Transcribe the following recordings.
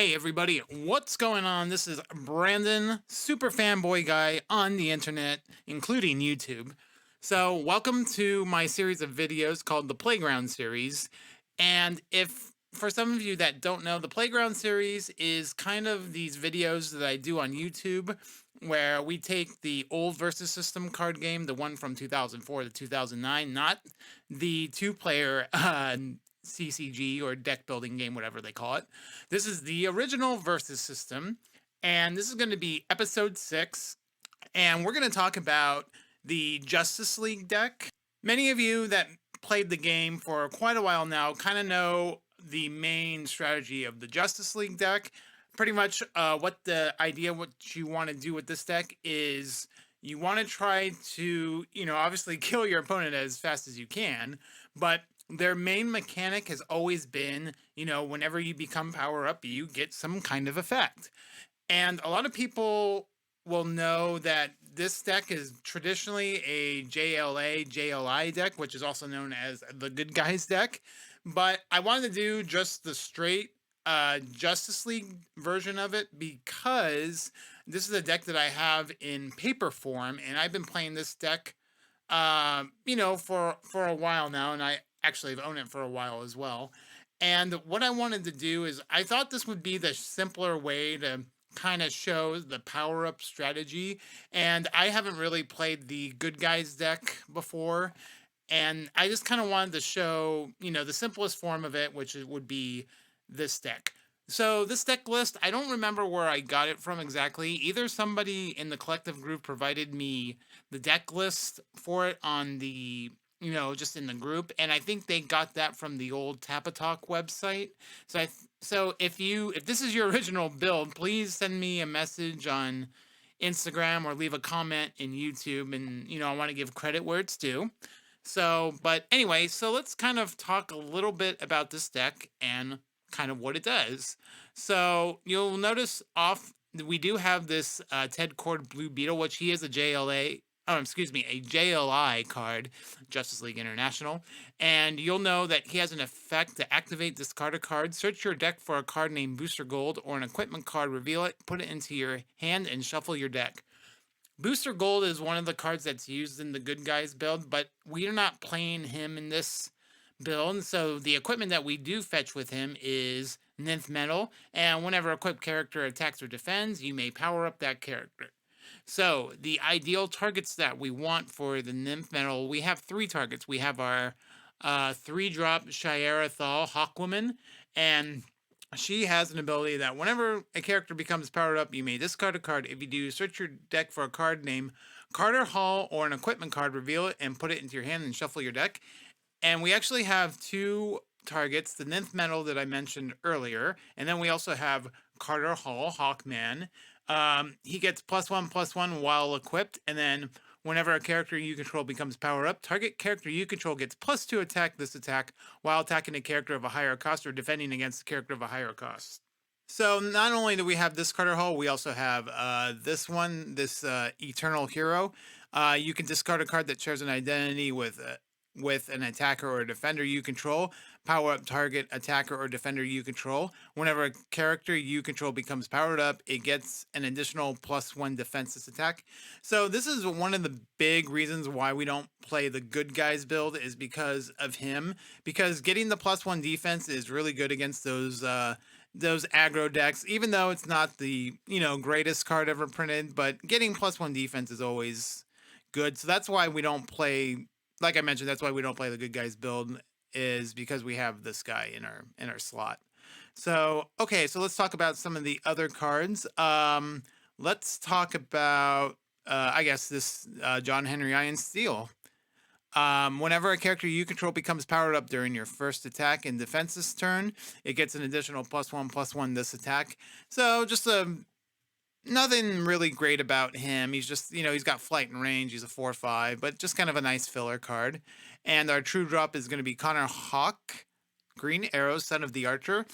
Hey everybody, what's going on? This is Brandon, super fanboy guy on the internet, including YouTube. So, welcome to my series of videos called the Playground series. And if for some of you that don't know, the Playground series is kind of these videos that I do on YouTube where we take the old versus system card game, the one from 2004 to 2009, not the two-player CCG or deck building game, whatever they call it. This is the original versus system, and this is going to be episode 6, and we're going to talk about the Justice League deck. Many of you that played the game for quite a while now kind of know the main strategy of the Justice League deck. Pretty much what you want to do with this deck is you want to try to, obviously kill your opponent as fast as you can, but their main mechanic has always been, whenever you become power up, you get some kind of effect. And a lot of people will know that this deck is traditionally a JLI deck, which is also known as the Good Guys deck. But I wanted to do just the straight Justice League version of it because this is a deck that I have in paper form, and I've been playing this deck for a while now, and I actually have owned it for a while as well. And what I wanted to do is I thought this would be the simpler way to kind of show the power-up strategy. And I haven't really played the Good Guys deck before, and I just kind of wanted to show, the simplest form of it, which would be this deck. So this deck list, I don't remember where I got it from exactly. Either somebody in the collective group provided me the deck list for it on the, just in the group, and I think they got that from the old Tapatalk website. So if this is your original build, please send me a message on Instagram or leave a comment in YouTube, and I want to give credit where it's due. But anyway, so let's kind of talk a little bit about this deck and kind of what it does. So you'll notice we do have this Ted Cord Blue Beetle, which he is a JLI card, Justice League International. And you'll know that he has an effect to activate, discard a card, search your deck for a card named Booster Gold or an equipment card, reveal it, put it into your hand, and shuffle your deck. Booster Gold is one of the cards that's used in the Good Guys build, but we are not playing him in this build. So the equipment that we do fetch with him is Nth Metal, and whenever a equipped character attacks or defends, you may power up that character. So the ideal targets that we want for the Nth Metal, we have 3 targets. We have our 3-drop Shayera Thal, Hawkwoman, and she has an ability that whenever a character becomes powered up, you may discard a card. If you do, search your deck for a card named Carter Hall or an equipment card, reveal it, and put it into your hand and shuffle your deck. And we actually have 2 targets, the Nth Metal that I mentioned earlier, and then we also have Carter Hall, Hawkman. He gets +1/+1 while equipped, and then whenever a character you control becomes power up, target character you control gets +2 attack this attack while attacking a character of a higher cost or defending against a character of a higher cost. So not only do we have this Carter Hall, we also have this Eternal Hero. You can discard a card that shares an identity with an attacker or a defender you control. Power up target attacker or defender you control. Whenever a character you control becomes powered up, it gets an additional +1 defense attack. So this is one of the big reasons why we don't play the Good Guys build, is because of him. Because getting the +1 defense is really good against those aggro decks, even though it's not the greatest card ever printed, but getting +1 defense is always good. So that's why we don't play, like I mentioned, that's why we don't play the Good Guys build, is because we have this guy in our slot. So okay, so let's talk about some of the other cards. Let's talk about I guess this John Henry Iron Steel. Whenever a character you control becomes powered up during your first attack and defense's turn, it gets an additional +1/+1 this attack. So just nothing really great about him. He's just, he's got flight and range. He's a 4/5, but just kind of a nice filler card. And our true drop is going to be Connor Hawke, Green Arrow, Son of the Archer.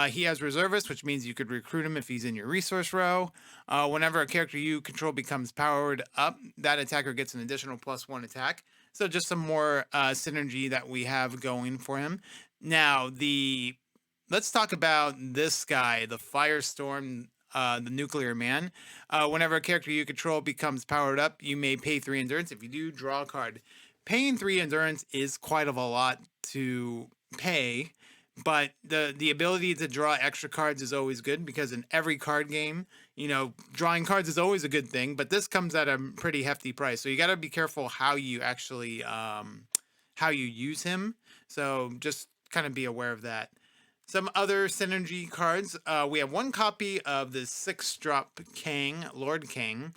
He has reservist, which means you could recruit him if he's in your resource row. Whenever a character you control becomes powered up, that attacker gets an additional +1 attack. So just some more synergy that we have going for him. Now, the let's talk about this guy, the Firestorm, the Nuclear Man. Whenever a character you control becomes powered up, you may pay 3 endurance. If you do, draw a card. Paying 3 endurance is quite of a lot to pay, but the ability to draw extra cards is always good because in every card game, drawing cards is always a good thing, but this comes at a pretty hefty price. So you got to be careful how you actually how you use him. So just kind of be aware of that. Some other synergy cards. We have 1 copy of the 6-drop Kang, Lord Kang.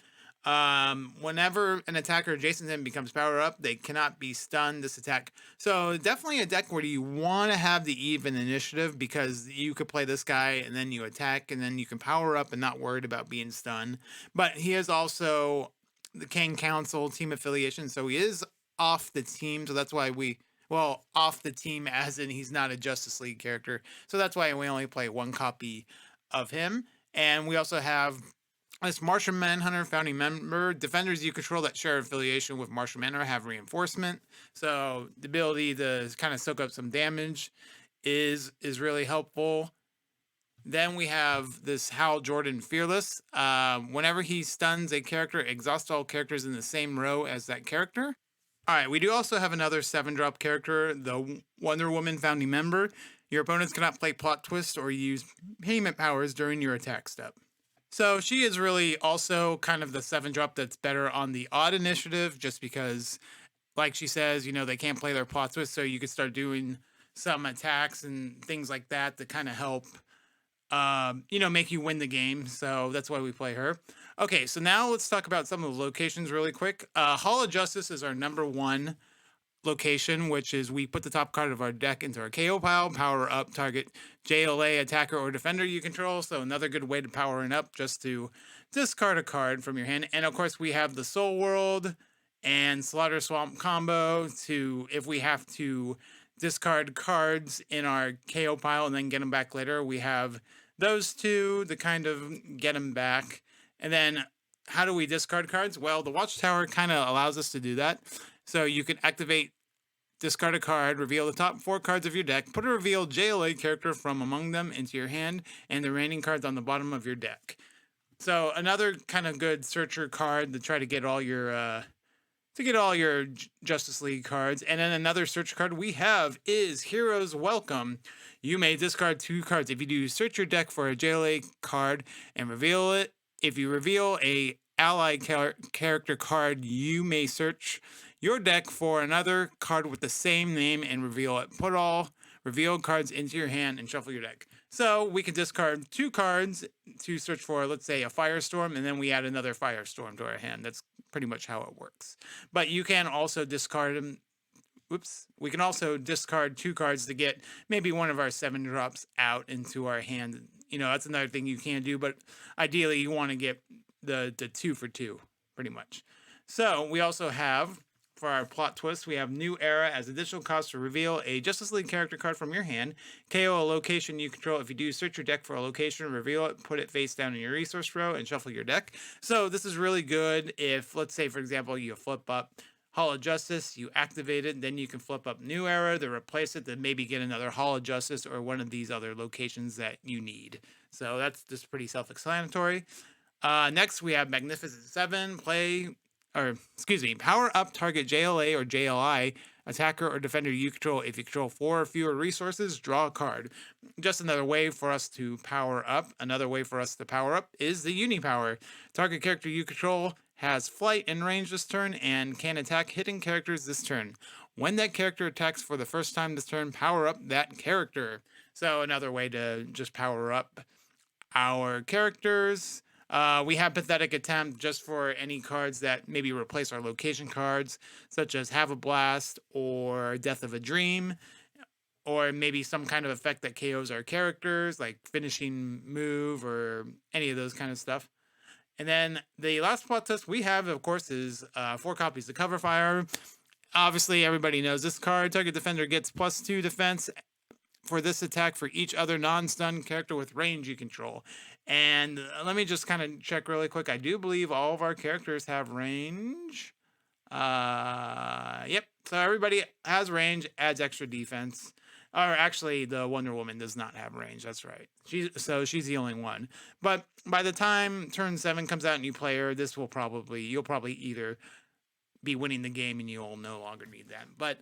Whenever an attacker adjacent to him becomes powered up, they cannot be stunned this attack. So definitely a deck where you want to have the even initiative because you could play this guy and then you attack and then you can power up and not worried about being stunned. But he is also the Kang Council team affiliation, so he is off the team. So that's why off the team as in he's not a Justice League character. So that's why we only play 1 copy of him. And we also have this Martian Manhunter founding member. Defenders you control that share affiliation with Martian Manhunter have reinforcement. So the ability to kind of soak up some damage is really helpful. Then we have this Hal Jordan Fearless. Whenever he stuns a character, exhaust all characters in the same row as that character. All right, we do also have another 7-drop character, the Wonder Woman founding member. Your opponents cannot play plot twist or use payment powers during your attack step. So she is really also kind of the 7-drop that's better on the odd initiative, just because, like she says, they can't play their plot twist, so you could start doing some attacks and things like that to kind of help, make you win the game. So that's why we play her. Okay, so now let's talk about some of the locations really quick. Hall of Justice is our number 1 location, which is we put the top card of our deck into our KO pile, power up target JLA attacker or defender you control. So another good way to power it up, just to discard a card from your hand. And of course we have the Soul World and Slaughter Swamp combo to, if we have to discard cards in our KO pile and then get them back later, we have those 2 to kind of get them back. And then how do we discard cards? Well, the Watchtower kind of allows us to do that. So you can activate, discard a card, reveal the top 4 cards of your deck, put a revealed JLA character from among them into your hand, and the remaining cards on the bottom of your deck. So another kind of good searcher card to try to get all your Justice League cards. And then another search card we have is Heroes Welcome. You may discard 2 cards. If you do, search your deck for a JLA card and reveal it. If you reveal a ally character card, you may search your deck for another card with the same name and reveal it. Put all revealed cards into your hand and shuffle your deck. So we can discard 2 cards to search for, let's say, a Firestorm, and then we add another Firestorm to our hand. That's pretty much how it works. But you can also discard them. We can also discard 2 cards to get maybe one of our 7-drops out into our hand. That's another thing you can do, but ideally you want to get the 2 for 2, pretty much. So we also have, for our plot twist, we have New Era as additional cost to reveal a Justice League character card from your hand. KO a location you control. If you do, search your deck for a location, reveal it, put it face down in your resource row, and shuffle your deck. So this is really good if, let's say, for example, you flip up Hall of Justice, you activate it, then you can flip up New Era to replace it, then maybe get another Hall of Justice or one of these other locations that you need. So that's just pretty self-explanatory. Next, we have Magnificent 7. Power up target JLA or JLI attacker or defender you control. If you control 4 or fewer resources, draw a card. Just another way for us to power up. Another way for us to power up is the Uni-Power. Target character you control has flight and range this turn and can attack hidden characters this turn. When that character attacks for the first time this turn, power up that character. So another way to just power up our characters. We have Pathetic Attempt just for any cards that maybe replace our location cards, such as Have a Blast or Death of a Dream, or maybe some kind of effect that KOs our characters, like Finishing Move or any of those kind of stuff. And then the last plot test we have, of course, is 4 copies of Cover Fire. Obviously, everybody knows this card. Target defender gets +2 defense for this attack for each other non-stun character with range you control. And let me just kind of check really quick. I do believe all of our characters have range. Yep. So everybody has range, adds extra defense. Or actually, the Wonder Woman does not have range. That's right. She's the only one. But by the time turn 7 comes out and you play her, you'll probably either be winning the game and you'll no longer need that. But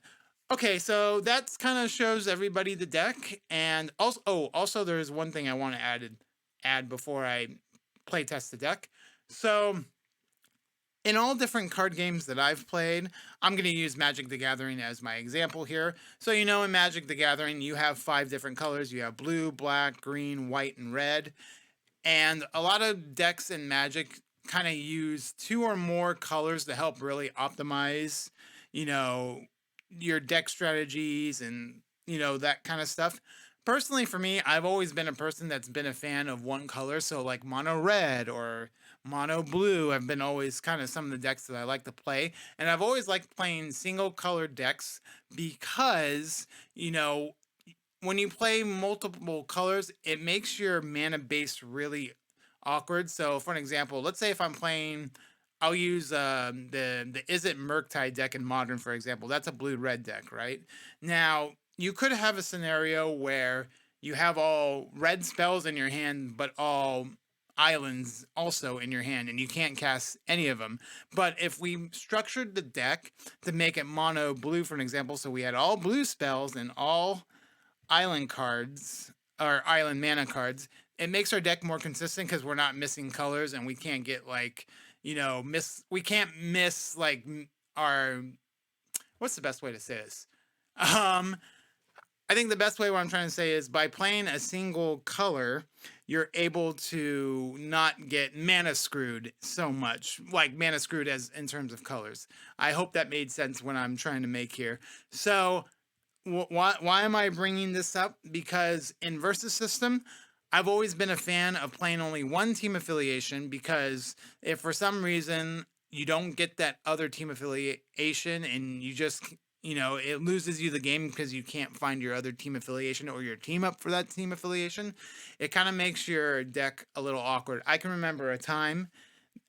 okay, so that's kind of shows everybody the deck. And also there's one thing I want to add before I play test the deck. So in all different card games that I've played, I'm going to use Magic the Gathering as my example here. So, in Magic the Gathering, you have 5 different colors. You have blue, black, green, white, and red. And a lot of decks in Magic kind of use 2 or more colors to help really optimize, your deck strategies and, that kind of stuff. Personally, for me, I've always been a person that's been a fan of one color. So, like mono red or mono blue have been always kind of some of the decks that I like to play. And I've always liked playing single colored decks because, when you play multiple colors, it makes your mana base really awkward. So, for an example, let's say if I'm playing, I'll use the Is It Murktide deck in Modern, for example. That's a blue-red deck, right? Now, you could have a scenario where you have all red spells in your hand, but all islands also in your hand, and you can't cast any of them. But if we structured the deck to make it mono blue, for an example, so we had all blue spells and all island cards or island mana cards, it makes our deck more consistent because we're not missing colors and we can't get we can't miss our, what's the best way to say this? I think the best way what I'm trying to say is by playing a single color, you're able to not get mana screwed so much, like mana screwed as in terms of colors. I hope that made sense what I'm trying to make here. So why am I bringing this up? Because in Versus System, I've always been a fan of playing only one team affiliation, because if for some reason you don't get that other team affiliation and you just, it loses you the game because you can't find your other team affiliation or your team up for that team affiliation, it kind of makes your deck a little awkward. I can remember a time,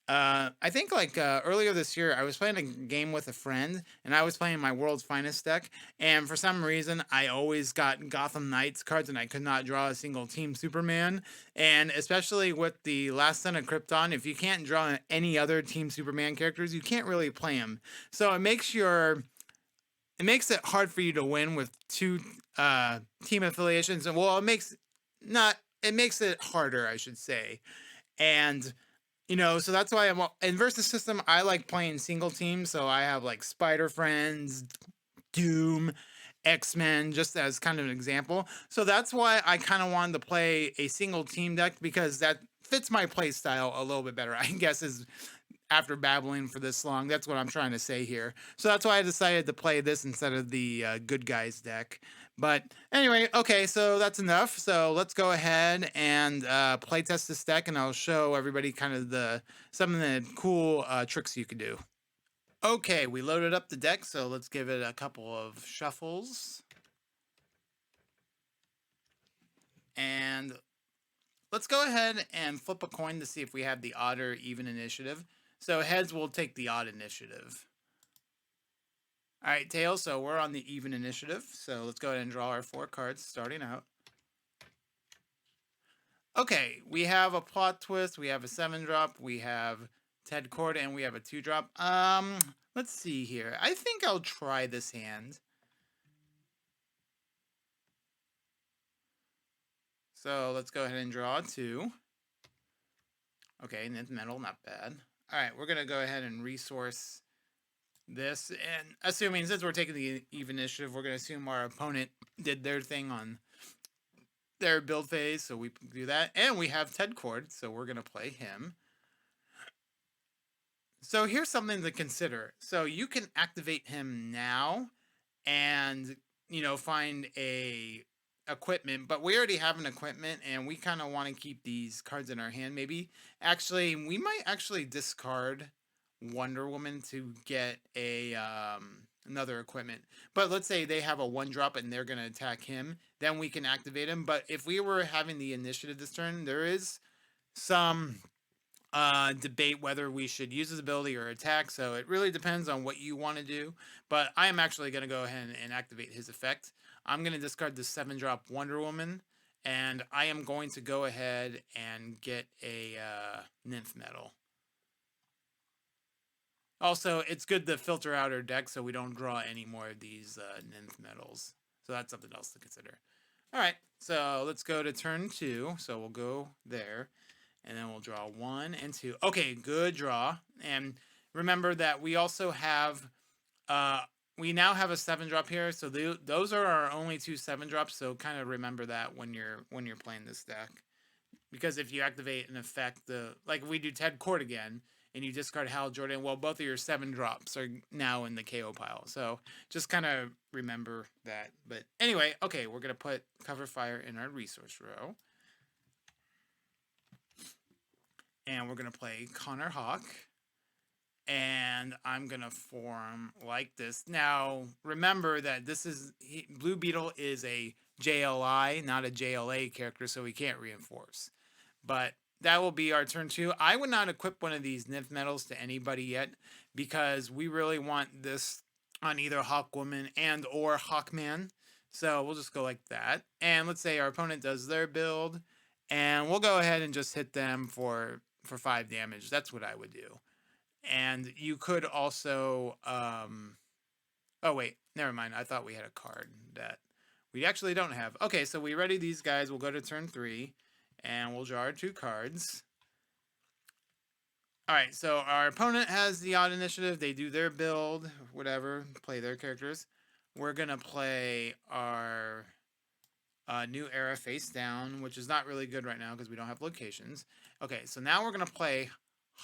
I think earlier this year, I was playing a game with a friend and I was playing my World's Finest deck. And for some reason, I always got Gotham Knights cards and I could not draw a single Team Superman. And especially with the Last Son of Krypton, if you can't draw any other Team Superman characters, you can't really play them. So it makes it hard for you to win with 2 team affiliations. And well, it makes it harder, I should say. And so that's why I'm in Versus System. I like playing single teams, so I have like Spider Friends, Doom, X-Men, just as kind of an example. So that's why I kind of wanted to play a single team deck, because that fits my play style a little bit better, I guess, is after babbling for this long. That's what I'm trying to say here. So that's why I decided to play this instead of the Good Guys deck. But anyway, okay, so that's enough. So let's go ahead and play test this deck, and I'll show everybody kind of some of the cool tricks you can do. Okay, we loaded up the deck, so let's give it a couple of shuffles. And let's go ahead and flip a coin to see if we have the odd or even initiative. So heads will take the odd initiative. All right, tails, so we're on the even initiative. So let's go ahead and draw our 4 cards starting out. Okay, we have a plot twist, we have a 7-drop, we have Ted Cord, and we have a 2-drop. Let's see here. I think I'll try this hand. So let's go ahead and draw 2. Okay, Nth Metal, not bad. All right, we're going to go ahead and resource this, and assuming, since we're taking the even initiative, we're going to assume our opponent did their thing on their build phase, so we do that. And we have Ted Cord, so we're going to play him. So here's something to consider. So you can activate him now and, find a equipment, but we already have an equipment and we kind of want to keep these cards in our hand. Maybe actually we might actually discard Wonder Woman to get a another equipment. But let's say they have a 1-drop and they're going to attack him, then we can activate him. But if we were having the initiative this turn, there is some debate whether we should use his ability or attack. So it really depends on what you want to do. But I am actually going to go ahead and activate his effect. I'm going to discard the 7-drop Wonder Woman, and I am going to go ahead and get a Nth Metal. Also, it's good to filter out our deck so we don't draw any more of these Nth Metals. So that's something else to consider. All right, so let's go to turn 2. So we'll go there, and then we'll draw 1 and 2. Okay, good draw. And remember that we also have, we now have a 7-drop here. So those are our only 2 7-drops. So kind of remember that when you're playing this deck, because if you activate an effect, like we do Ted Court again, and you discard Hal Jordan, well, both of your 7-drops are now in the KO pile. So just kind of remember that. But anyway, okay, we're going to put Cover Fire in our resource row. And we're going to play Connor Hawke. And I'm going to form like this. Now, remember that Blue Beetle is a JLI, not a JLA character, so we can't reinforce. But that will be our turn 2. I would not equip one of these Nth Metals to anybody yet, because we really want this on either Hawkwoman and or Hawkman. So we'll just go like that. And let's say our opponent does their build, and we'll go ahead and just hit them for 5 damage. That's what I would do. And you could also, oh wait, never mind. I thought we had a card that we actually don't have. Okay, so we ready these guys. We'll go to turn 3. And we'll draw our 2 cards. All right, so our opponent has the odd initiative. They do their build, whatever, play their characters. We're going to play our New Era face down, which is not really good right now because we don't have locations. Okay, so now we're going to play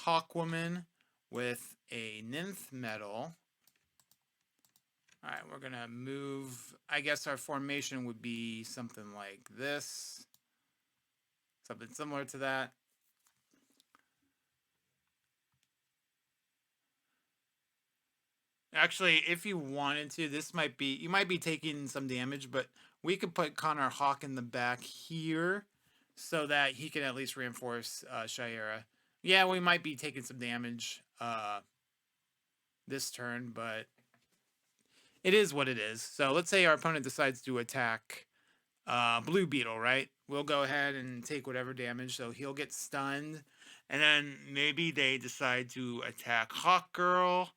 Hawkwoman with a Nth Metal. All right, we're going to move. I guess our formation would be something like this. Something similar to that. Actually, if you wanted to, you might be taking some damage, but we could put Connor Hawke in the back here so that he can at least reinforce Shayera. Yeah, we might be taking some damage this turn, but it is what it is. So let's say our opponent decides to attack Blue Beetle, right? We'll go ahead and take whatever damage, so he'll get stunned. And then maybe they decide to attack Hawk Girl.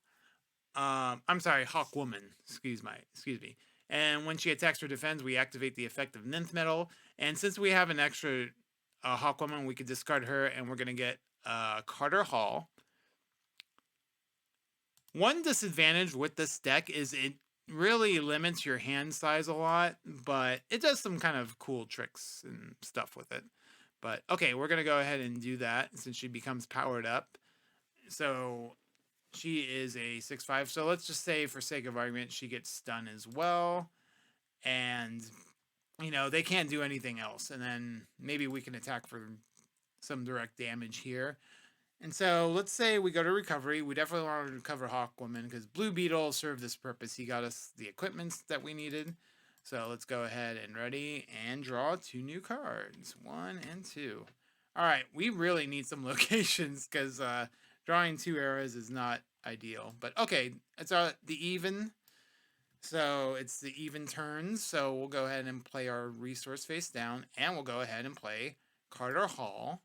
I'm sorry, Hawkwoman. Excuse me. And when she attacks or defends, we activate the effect of Nth Metal. And since we have an extra Hawkwoman, we could discard her, and we're going to get Carter Hall. One disadvantage with this deck is it really limits your hand size a lot, but it does some kind of cool tricks and stuff with it. But okay, we're going to go ahead and do that since she becomes powered up. So she is a 6/5. So let's just say, for sake of argument, she gets stunned as well. And, you know, they can't do anything else. And then maybe we can attack for some direct damage here. And so let's say we go to recovery. We definitely want to recover Hawkwoman because Blue Beetle served this purpose. He got us the equipment that we needed. So let's go ahead and ready and draw 2 new cards. 1 and 2. All right, we really need some locations because drawing 2 eras is not ideal. But okay, it's the even. So it's the even turns. So we'll go ahead and play our resource face down. And we'll go ahead and play Carter Hall.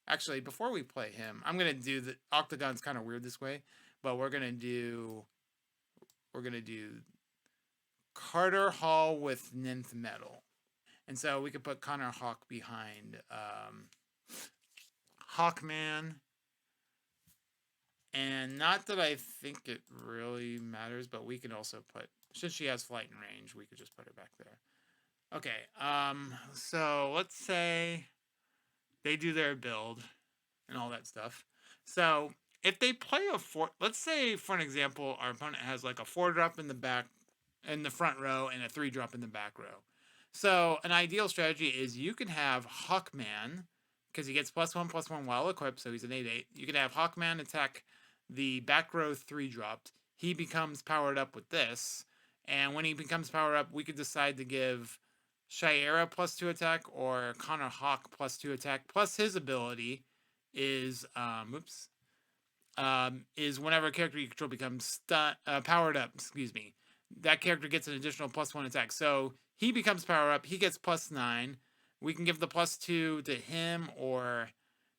Actually, before we play him, I'm going to do the Octagon's kind of weird this way. But we're going to do Carter Hall with Nth Metal. And so we could put Connor Hawke behind Hawkman. And not that I think it really matters, but we can also put, since she has flight and range, we could just put her back there. Okay, so let's say they do their build and all that stuff. So if they play a 4, let's say, for an example, our opponent has like a 4-drop in the back, in the front row, and a 3-drop in the back row. So an ideal strategy is you can have Hawkman, because he gets +1/+1 while equipped, so he's an 8/8. You can have Hawkman attack the back row 3-dropped. He becomes powered up with this, and when he becomes powered up, we could decide to give Shayera +2 attack or Connor Hawke +2 attack. Plus his ability is is whenever a character you control becomes powered up. Excuse me, that character gets an additional +1 attack. So he becomes power up. He gets +9. We can give the +2 to him or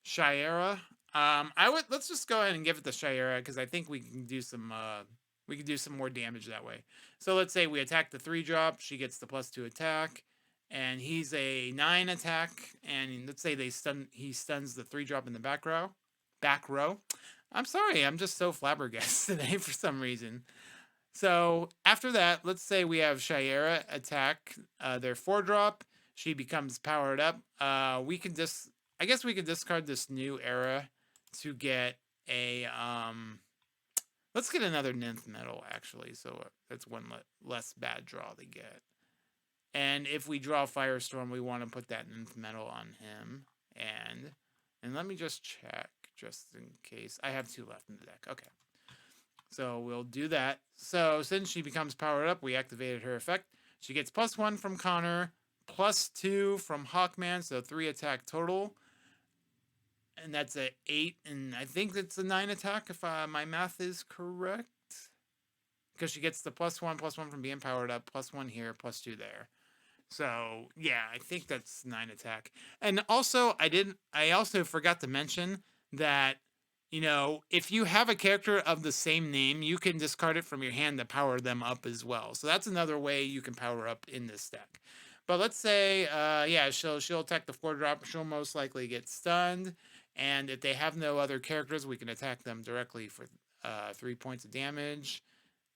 Shayera. Let's just go ahead and give it to Shayera because I think we can do some more damage that way. So let's say we attack the 3-drop. She gets the +2 attack, and he's a 9 attack. And let's say he stuns the 3-drop in the back row. I'm sorry, I'm just so flabbergasted today for some reason. So after that, let's say we have Shayera attack their 4-drop. She becomes powered up. I guess we could discard this new era to get a let's get another Nth Metal actually. So that's one less bad draw to get. And if we draw Firestorm, we want to put that Nth Metal on him. And let me just check just in case. I have 2 left in the deck. Okay. So we'll do that. So since she becomes powered up, we activated her effect. She gets +1 from Connor, +2 from Hawkman, so 3 attack total. And that's a 8, and I think that's a 9 attack if my math is correct. Because she gets the +1 from being powered up, +1 here, +2 there. So yeah, I think that's 9 attack. And also, I also forgot to mention that, you know, if you have a character of the same name, you can discard it from your hand to power them up as well. So that's another way you can power up in this deck. But let's say, yeah, she'll attack the 4-drop. She'll most likely get stunned. And if they have no other characters, we can attack them directly for 3 points of damage.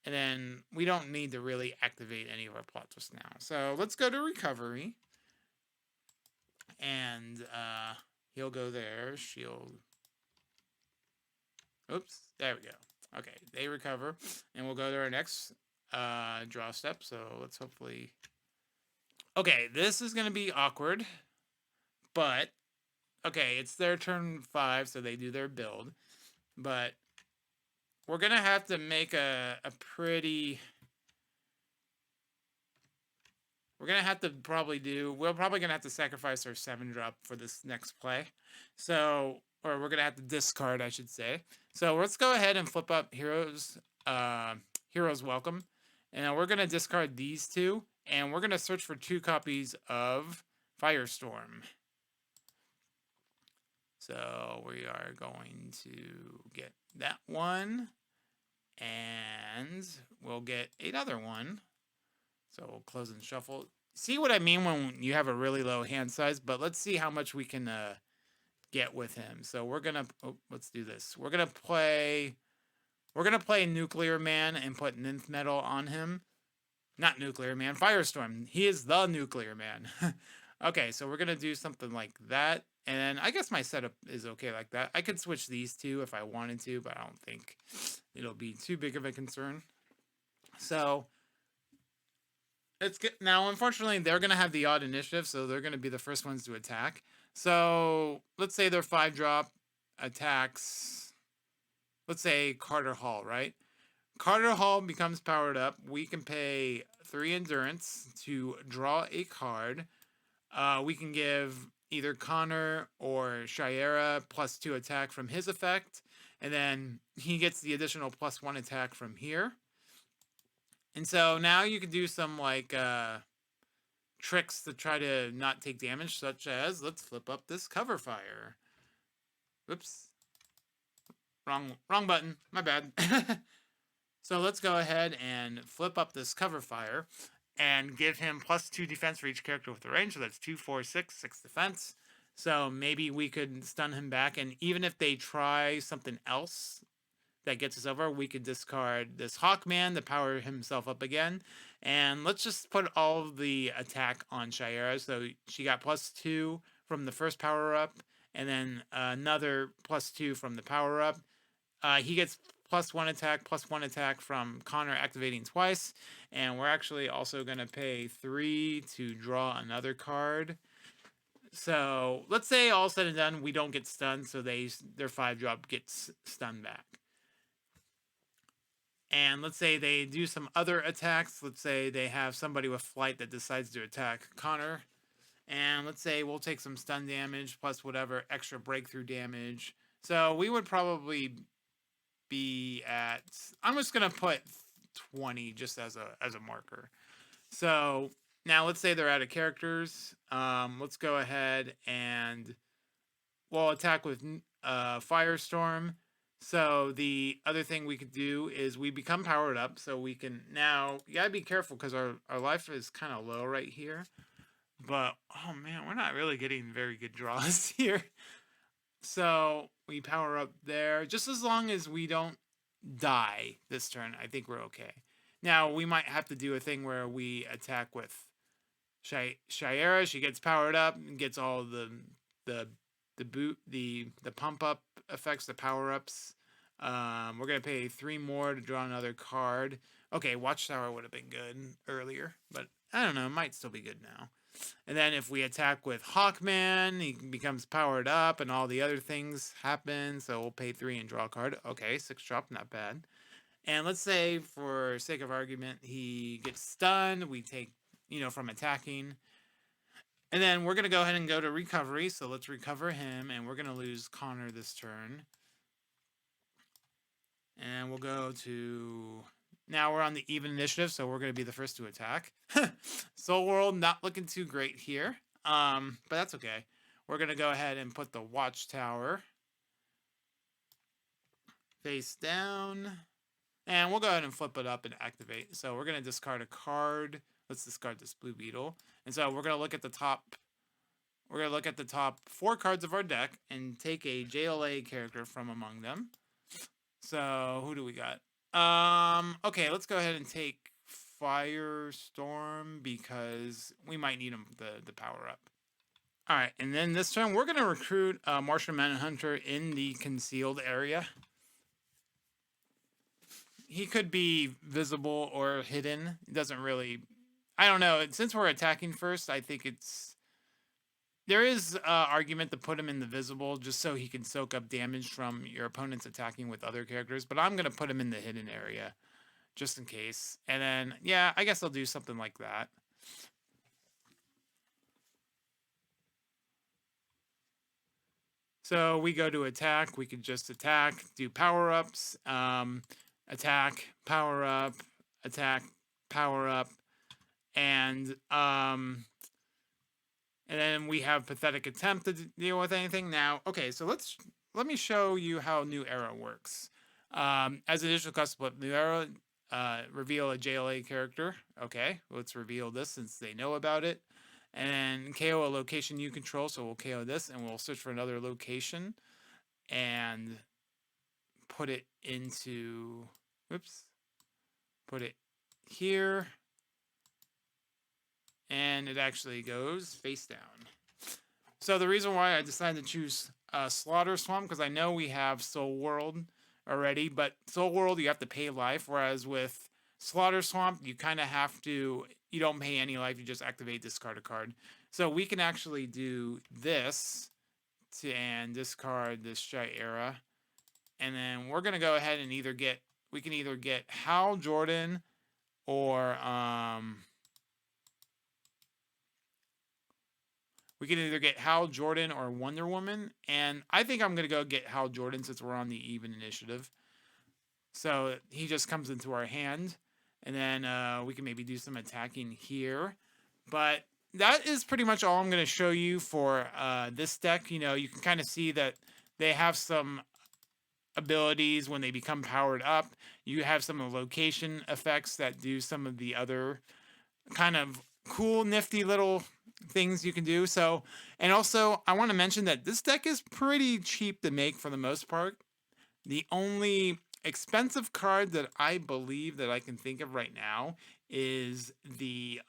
And then we don't need to really activate any of our plot twists now. So let's go to recovery. And he'll go there. Oops, there we go. Okay, they recover. And we'll go to our next draw step. So let's hopefully... Okay, this is going to be awkward. But, okay, it's their turn 5, so they do their build. But we're going to have to make a pretty... We're going to have to we're probably going to have to sacrifice our 7-drop for this next play. So, or we're going to have to discard, I should say. So let's go ahead and flip up Heroes Welcome. And we're going to discard these 2. And we're going to search for 2 copies of Firestorm. So we are going to get that one. And we'll get another one. So we'll close and shuffle. See what I mean when you have a really low hand size? But let's see how much we can get with him. So we're going to... Oh, let's do this. We're going to play Nuclear Man and put Nth Metal on him. Not Nuclear Man, Firestorm. He is the Nuclear Man. Okay, so we're going to do something like that. And I guess my setup is okay like that. I could switch these 2 if I wanted to, but I don't think it'll be too big of a concern. So, it's good. Now, unfortunately, they're going to have the odd initiative, so they're going to be the first ones to attack. So, let's say their 5-drop attacks, let's say Carter Hall, right? Carter Hall becomes powered up. We can pay 3 endurance to draw a card. We can give either Connor or Shayera +2 attack from his effect. And then he gets the additional +1 attack from here. And so now you can do some like tricks to try to not take damage, such as let's flip up this cover fire. Oops. Wrong button. My bad. So let's go ahead and flip up this cover fire and give him +2 defense for each character with the range. So that's 2, 4, 6 defense. So maybe we could stun him back. And even if they try something else that gets us over, we could discard this Hawkman to power himself up again. And let's just put all of the attack on Shayera. So she got +2 from the first power up. And then another +2 from the power up. He gets +1 attack from Connor activating twice. And we're actually also going to pay 3 to draw another card. So let's say all said and done, we don't get stunned. So their 5-drop gets stunned back. And let's say they do some other attacks. Let's say they have somebody with flight that decides to attack Connor. And let's say we'll take some stun damage plus whatever extra breakthrough damage. So we would probably be at... I'm just going to put 20 just as a marker. So Now, let's say they're out of characters. Let's go ahead and we'll attack with Firestorm. So the other thing we could do is we become powered up. So we can now, you gotta be careful because our life is kind of low right here. But, oh man, we're not really getting very good draws here. So we power up there. Just as long as we don't die this turn, I think we're okay. Now, we might have to do a thing where we attack with Shayera. She gets powered up and gets all the pump up effects, the power ups. We're gonna pay 3 more to draw another card. Okay, Watchtower would have been good earlier, but I don't know, it might still be good now. And then if we attack with Hawkman, he becomes powered up and all the other things happen. So we'll pay 3 and draw a card. Okay, 6 drop, not bad. And let's say, for sake of argument, he gets stunned. We take, from attacking. And then we're going to go ahead and go to recovery. So let's recover him. And we're going to lose Connor this turn. And we'll go to... Now we're on the even initiative, so we're going to be the first to attack. Soul World not looking too great here. But that's okay. We're going to go ahead and put the Watchtower face down. And we'll go ahead and flip it up and activate. So we're going to discard a card. Let's discard this blue beetle. And so we're going to look at the top. We're going to look at the top 4 cards of our deck and take a JLA character from among them. So who do we got? Okay, let's go ahead and take Firestorm because we might need him the power up. All right, and then this turn we're going to recruit Martian Manhunter in the concealed area. He could be visible or hidden. It doesn't really... I don't know. Since we're attacking first, I think it's... There is argument to put him in the visible just so he can soak up damage from your opponent's attacking with other characters. But I'm going to put him in the hidden area just in case. And then, yeah, I guess I'll do something like that. So we go to attack. We could just attack, do power-ups, attack, power-up, attack, power-up, and then we have pathetic attempt to deal with anything. Now, okay, so let me show you how New Era works. As additional custom, New Era, reveal a JLA character. Okay, let's reveal this since they know about it. And KO a location you control, so we'll KO this, and we'll search for another location and put it into, put it here. And it actually goes face down. So the reason why I decided to choose Slaughter Swamp, because I know we have Soul World already, but Soul World you have to pay life, whereas with Slaughter Swamp you kind of have to, you don't pay any life, you just activate, discard a card. So we can actually do this and discard this Shayera, and then we're going to go ahead and we can either get Hal Jordan or... We can either get Hal Jordan or Wonder Woman. And I think I'm going to go get Hal Jordan since we're on the even initiative. So he just comes into our hand. And then we can maybe do some attacking here. But that is pretty much all I'm going to show you for this deck. You can kind of see that they have some abilities when they become powered up. You have some of the location effects that do some of the other kind of cool, nifty little things you can do. So, and also I want to mention that this deck is pretty cheap to make for the most part. The only expensive card that I believe that I can think of right now is the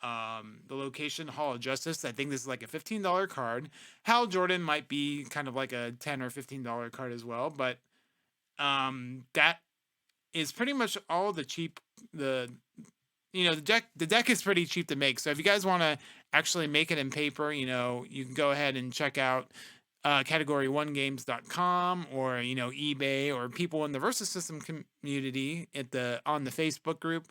location Hall of Justice. I think this is like a $15 card. Hal Jordan might be kind of like a $10 or $15 card as well, but that is pretty much all the cheap the deck is pretty cheap to make. So if you guys want to actually make it in paper, you can go ahead and check out category1games.com or eBay or people in the Versus System community on the Facebook group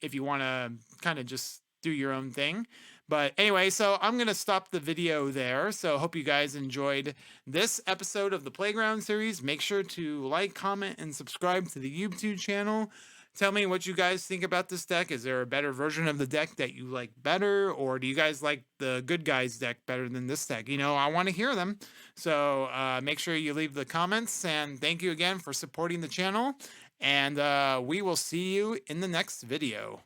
if you want to kind of just do your own thing. But anyway, so I'm going to stop the video there. So hope you guys enjoyed this episode of the Playground series. Make sure to like, comment, and subscribe to the YouTube channel. Tell me what you guys think about this deck. Is there a better version of the deck that you like better, or do you guys like the good guys deck better than this deck? I want to hear them. So make sure you leave the comments, and thank you again for supporting the channel. And we will see you in the next video.